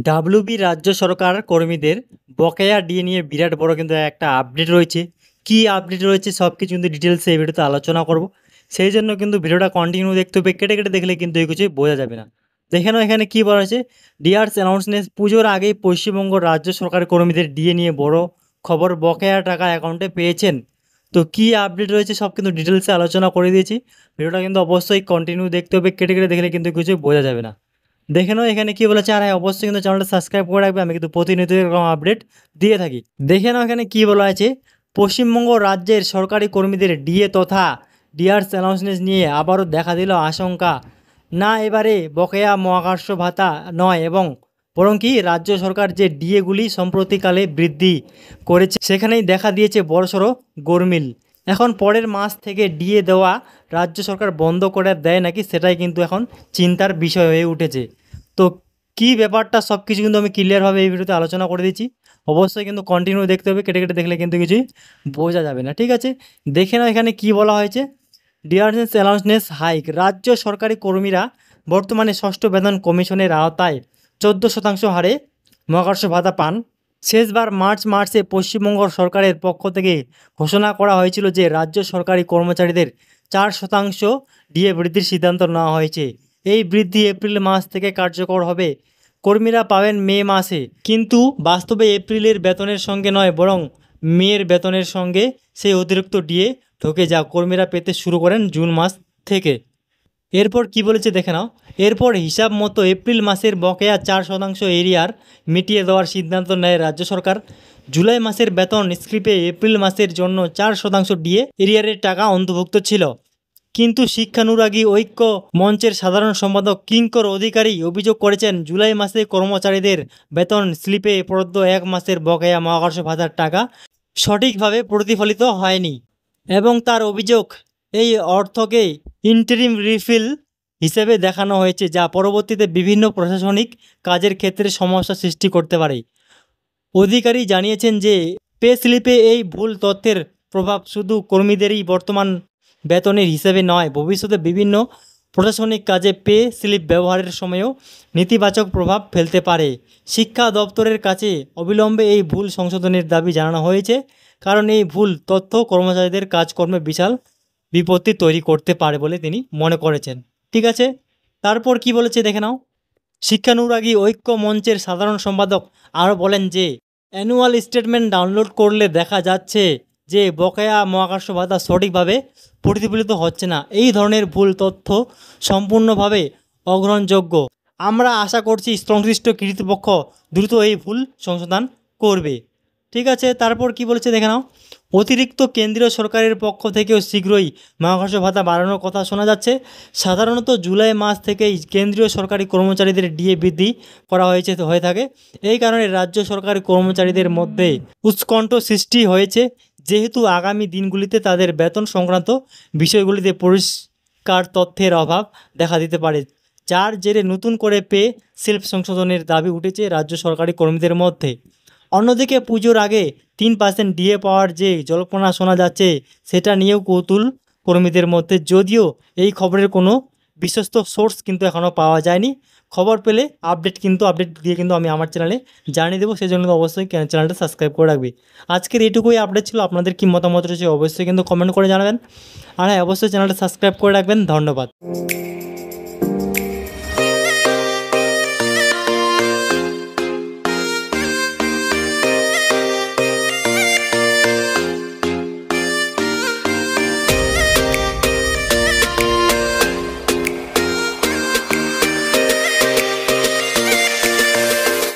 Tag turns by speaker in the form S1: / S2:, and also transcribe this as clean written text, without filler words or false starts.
S1: WB রাজ্য সরকার কর্মীদের বকেয়া ডিএ নিয়ে বিরাট বড় কিন্তু একটা আপডেট রয়েছে। কি আপডেট রয়েছে সব কিছু কিন্তু ডিটেলসে এই ভিডিওতে আলোচনা করব। সেই জন্য কিন্তু ভিডিওটা কন্টিনিউ দেখতে হবে, কেটে কেটে দেখলে কিন্তু এই কিছু বোঝা যাবে না। দেখে নাও এখানে কী বলা হয়েছে। ডিআরস অ্যানাউন্সমেন্ট, পুজোর আগেই পশ্চিমবঙ্গ রাজ্য সরকার কর্মীদের ডিএ নিয়ে বড় খবর, বকেয়া টাকা অ্যাকাউন্টে পেয়েছেন। তো কী আপডেট রয়েছে সব কিন্তু ডিটেলসে আলোচনা করে দিয়েছি। ভিডিওটা কিন্তু অবশ্যই কন্টিনিউ দেখতে হবে, কেটে কেটে দেখলে কিন্তু কিছু বোঝা যাবে না। দেখে নাও এখানে কি বলেছে। আর হ্যাঁ, অবশ্যই কিন্তু চ্যানেলটা সাবস্ক্রাইব করে রাখবে, আমি কিন্তু প্রতিনিয়ত এরকম আপডেট দিয়ে থাকি। দেখে নাও এখানে কি বলা আছে। পশ্চিমবঙ্গ রাজ্যের সরকারি কর্মীদের ডিএ তথা ডিআরস অ্যানাউন্সমেন্ট নিয়ে আবারও দেখা দিল আশঙ্কা। না, এবারে বকেয়া মহাকর্ষ ভাতা নয়, এবং বরং কি রাজ্য সরকার যে ডিএগুলি সম্প্রতিকালে বৃদ্ধি করেছে সেখানেই দেখা দিয়েছে বড়সড় গোলমিল। এখন পরের মাস থেকে ডিএ দেওয়া রাজ্য সরকার বন্ধ করে দেয় নাকি, সেটাই কিন্তু এখন চিন্তার বিষয় হয়ে উঠেছে। তো কী ব্যাপারটা সব কিছু কিন্তু আমি ক্লিয়ারভাবে এই ভিডিওতে আলোচনা করে দিচ্ছি। অবশ্যই কিন্তু কন্টিনিউ দেখতে হবে, কেটে কেটে দেখলে কিন্তু কিছুই বোঝা যাবে না। ঠিক আছে, দেখে নাও এখানে কি বলা হয়েছে। ডিআরএস অ্যালাউন্সনেস হাইক, রাজ্য সরকারি কর্মীরা বর্তমানে ষষ্ঠ বেতন কমিশনের আওতায় 14% হারে মহাকর্ষ ভাতা পান। শেষবার মার্চে পশ্চিমবঙ্গ সরকারের পক্ষ থেকে ঘোষণা করা হয়েছিল যে রাজ্য সরকারি কর্মচারীদের 4% ডিএ বৃদ্ধির সিদ্ধান্ত নেওয়া হয়েছে। এই বৃদ্ধি এপ্রিল মাস থেকে কার্যকর হবে। কর্মীরা পাবেন মে মাসে, কিন্তু বাস্তবে এপ্রিলের বেতনের সঙ্গে নয়, বরং মেয়ের বেতনের সঙ্গে সেই অতিরিক্ত ডিএ ঢোকে, যা কর্মীরা পেতে শুরু করেন জুন মাস থেকে। এরপর কি বলেছে দেখে নাও। এরপর হিসাব মতো এপ্রিল মাসের বকেয়া 4% এরিয়ার মিটিয়ে দেওয়ার সিদ্ধান্ত নেয় রাজ্য সরকার। জুলাই মাসের বেতন স্লিপে এপ্রিল মাসের জন্য 4% ডিএ এরিয়ারের টাকা অন্তর্ভুক্ত ছিল, কিন্তু শিক্ষানুরাগী ঐক্য মঞ্চের সাধারণ সম্পাদক কিঙ্কর অধিকারী অভিযোগ করেছেন জুলাই মাসে কর্মচারীদের বেতন স্লিপে প্রদত্ত 1 মাসের বকেয়া মহাকর্ষ ভাতার টাকা সঠিকভাবে প্রতিফলিত হয়নি, এবং তার অভিযোগ এই অর্থকে ইন্টারিম রিফিল হিসেবে দেখানো হয়েছে, যা পরবর্তীতে বিভিন্ন প্রশাসনিক কাজের ক্ষেত্রে সমস্যা সৃষ্টি করতে পারে। অধিকারী জানিয়েছেন যে পে স্লিপে এই ভুল তথ্যের প্রভাব শুধু কর্মীদেরই বর্তমান বেতনের হিসেবে নয়, ভবিষ্যতে বিভিন্ন প্রশাসনিক কাজে পে স্লিপ ব্যবহারের সময়ও নেতিবাচক প্রভাব ফেলতে পারে। শিক্ষা দপ্তরের কাছে অবিলম্বে এই ভুল সংশোধনের দাবি জানানো হয়েছে, কারণ এই ভুল তথ্য কর্মচারীদের কাজকর্মে বিশাল বিপত্তি তৈরি করতে পারে বলে তিনি মনে করেছেন। ঠিক আছে, তারপর কি বলেছে দেখে নাও। শিক্ষানুরাগী ঐক্য মঞ্চের সাধারণ সম্পাদক আরও বলেন যে অ্যানুয়াল স্টেটমেন্ট ডাউনলোড করলে দেখা যাচ্ছে যে বকেয়া মহাকর্ষ ভাতা সঠিকভাবে প্রতিফলিত হচ্ছে না। এই ধরনের ভুল তথ্য সম্পূর্ণভাবে অগ্রহণযোগ্য। আমরা আশা করছি সংশ্লিষ্ট কর্তৃপক্ষ দ্রুত এই ভুল সংশোধন করবে। ঠিক আছে, তারপর কি বলেছে দেখে নাও। অতিরিক্ত কেন্দ্রীয় সরকারের পক্ষ থেকেও শীঘ্রই মহাকর্ষ ভাতা বাড়ানোর কথা শোনা যাচ্ছে। সাধারণত জুলাই মাস থেকেই কেন্দ্রীয় সরকারি কর্মচারীদের ডিএ বৃদ্ধি করা হয়ে থাকে। এই কারণে রাজ্য সরকারি কর্মচারীদের মধ্যে উৎকণ্ঠ সৃষ্টি হয়েছে, যেহেতু আগামী দিনগুলিতে তাদের বেতন সংক্রান্ত বিষয়গুলিতে পরিষ্কার তথ্যের অভাব দেখা দিতে পারে, যার জেরে নতুন করে পে স্লিপ সংশোধনের দাবি উঠেছে রাজ্য সরকারি কর্মীদের মধ্যে। অন্যদিকে পুজোর আগে 3% ডিএ পাওয়ার যে জল্পনা শোনা যাচ্ছে, সেটা নিয়েও কৌতূহল কর্মীদের মধ্যে, যদিও এই খবরের কোনো বিশ্বস্ত সোর্স কিন্তু এখনও পাওয়া যায়নি। খবর পেলে আপডেট দিয়ে কিন্তু আমি আমার চ্যানেলে জানিয়ে দেবো, সেই জন্য অবশ্যই চ্যানেলটা সাবস্ক্রাইব করে রাখবি। আজকের এইটুকুই আপডেট ছিল। আপনাদের কি মতামত রয়েছে অবশ্যই কিন্তু কমেন্ট করে জানাবেন, আর হ্যাঁ, অবশ্যই চ্যানেলটা সাবস্ক্রাইব করে রাখবেন। ধন্যবাদ।